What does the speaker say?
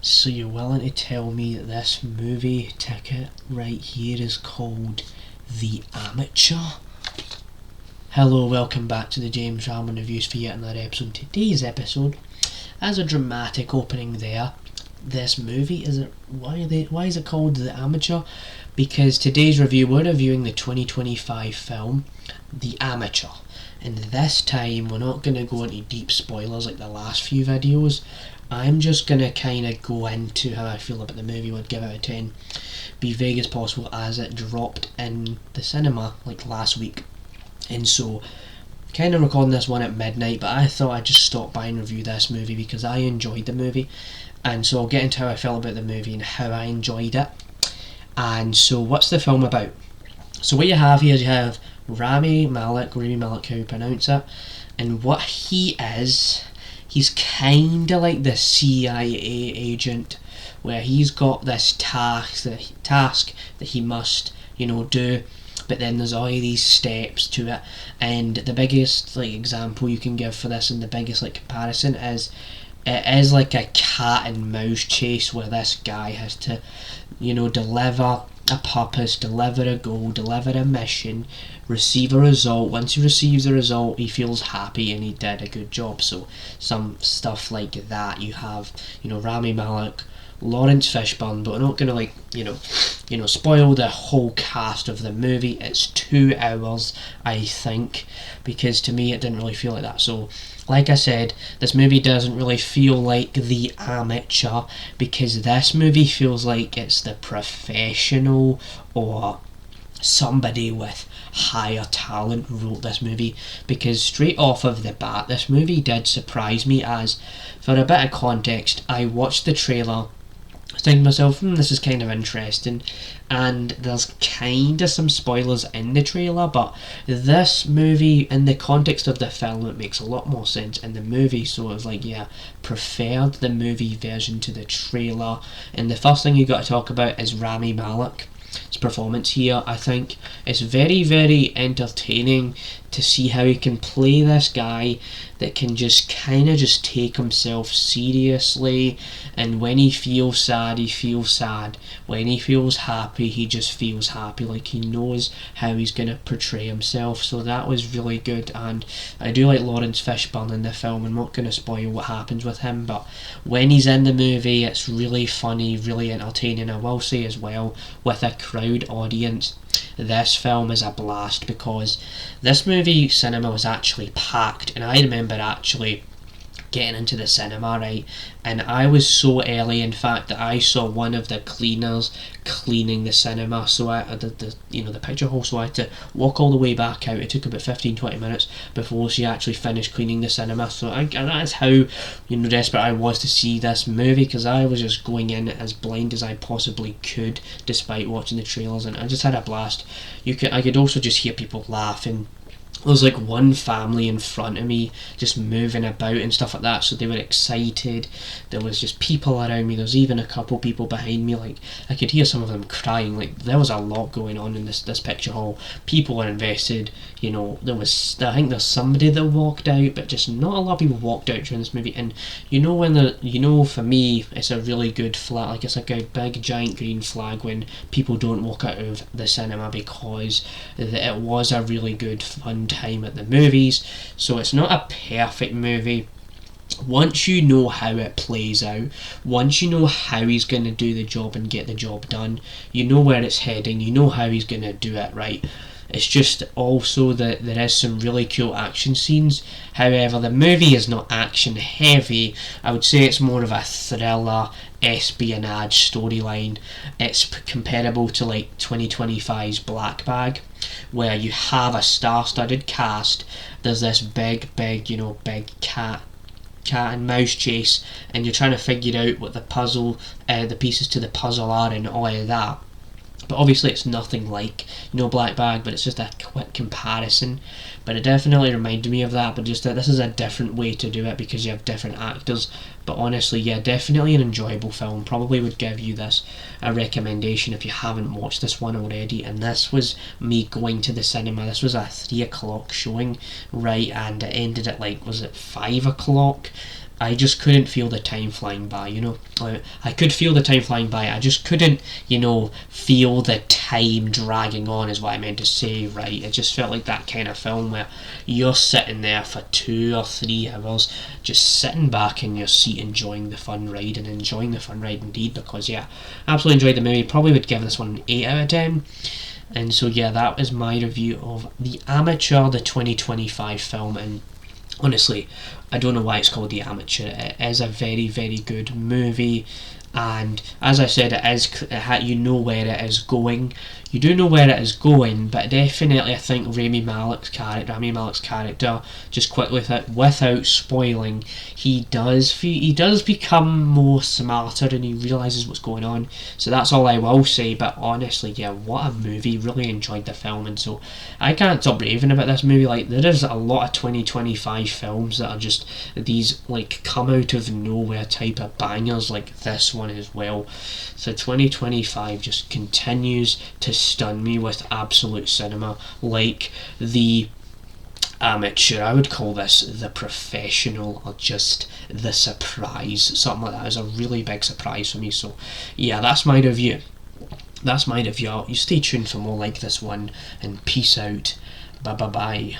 So you're willing to tell me that this movie ticket right here is called The Amateur? Hello, welcome back to the James Ramon Reviews for yet another episode. Today's episode has a dramatic opening there. This movie, why is it called The Amateur? Because today's review, we're reviewing the 2025 film The Amateur. And this time we're not going to go into deep spoilers like the last few videos. I'm just going to kind of go into how I feel about the movie, would give it a 10. Be vague as possible as it dropped in the cinema like last week. And so, kind of recording this one at midnight, but I thought I'd just stop by and review this movie because I enjoyed the movie. And so I'll get into how I felt about the movie and how I enjoyed it. And so what's the film about? So what you have here is you have Rami Malek, how you pronounce it, and what he is, he's kinda like the CIA agent, where he's got this task that he must, do, but then there's all these steps to it. And the biggest example you can give for this, and the biggest comparison is, it is like a cat and mouse chase where this guy has to, deliver a purpose, deliver a goal, deliver a mission, receive a result. Once he receives the result, he feels happy and he did a good job. So some stuff like that. You have, Rami Malek, Lawrence Fishburne, but we're not gonna spoil the whole cast of the movie. It's 2 hours, I think, because to me it didn't really feel like that. So like I said, this movie doesn't really feel like The Amateur, because this movie feels like it's the professional or somebody with higher talent wrote this movie. Because straight off of the bat, this movie did surprise me. As for a bit of context, I watched the trailer, I was thinking to myself, this is kind of interesting, and there's kind of some spoilers in the trailer, but this movie, in the context of the film, it makes a lot more sense in the movie. So it was preferred the movie version to the trailer. And the first thing you got to talk about is Rami Malek. His performance here, I think, is very, very entertaining to see how he can play this guy that can just take himself seriously, and when he feels sad, he feels sad. When he feels happy, he just feels happy. He knows how he's going to portray himself. So that was really good. And I do like Lawrence Fishburne in the film. I'm not going to spoil what happens with him, but when he's in the movie, it's really funny, really entertaining. I will say as well, with a crowd audience, this film is a blast, because this movie cinema was actually packed. And I remember actually getting into the cinema, right, and I was so early, in fact, that I saw one of the cleaners cleaning the cinema. So I did the picture hall, so I had to walk all the way back out. It took about 15-20 minutes before she actually finished cleaning the cinema. So and that's how desperate I was to see this movie, because I was just going in as blind as I possibly could, despite watching the trailers, and I just had a blast. I could also just hear people laughing. There was one family in front of me just moving about and stuff like that, so they were excited. There was just people around me. There was even a couple people behind me. I could hear some of them crying. There was a lot going on in this picture hall. People were invested. I think there's somebody that walked out, but just not a lot of people walked out during this movie. And for me, it's a really good flag. It's like a big giant green flag when people don't walk out of the cinema, because it was a really good fun time at the movies. So it's not a perfect movie. Once you know how it plays out, once you know how he's going to do the job and get the job done, you know where it's heading, you know how he's going to do it, right? It's just also that there is some really cool action scenes. However, the movie is not action heavy. I would say it's more of a thriller, espionage storyline. It's comparable to 2025's Black Bag, where you have a star-studded cast. There's this big cat and mouse chase, and you're trying to figure out what the pieces to the puzzle are and all of that. But obviously it's nothing like Black Bag, but it's just a quick comparison. But it definitely reminded me of that, but just that this is a different way to do it because you have different actors. But honestly, yeah, definitely an enjoyable film. Probably would give you this a recommendation if you haven't watched this one already. And this was me going to the cinema. This was a 3 o'clock showing, right, and it ended at was it 5 o'clock? I just couldn't feel the time flying by, you know. I could feel the time flying by, I just couldn't, you know, feel the time dragging on is what I meant to say, right? It just felt like that kind of film where you're sitting there for 2 or 3 hours, just sitting back in your seat enjoying the fun ride, and enjoying the fun ride indeed, because yeah, absolutely enjoyed the movie. Probably would give this one an 8 out of 10. And so yeah, that is my review of The Amateur, the 2025 film, and honestly, I don't know why it's called The Amateur. It is a very, very good movie, and as I said, you know where it is going. You do know where it is going, but definitely I think Rami Malek's character, just quickly without spoiling, he does become more smarter, and he realises what's going on. So that's all I will say. But honestly, yeah, what a movie! Really enjoyed the film, and so I can't stop raving about this movie. Like, there is a lot of 2025 films that are just these like come out of nowhere type of bangers, like this one as well. So 2025 just continues to stun me with absolute cinema, like The Amateur. I would call this The Professional, or just The Surprise, something like that. It was a really big surprise for me. So yeah, that's my review. You stay tuned for more like this one, and peace out. Bye bye bye.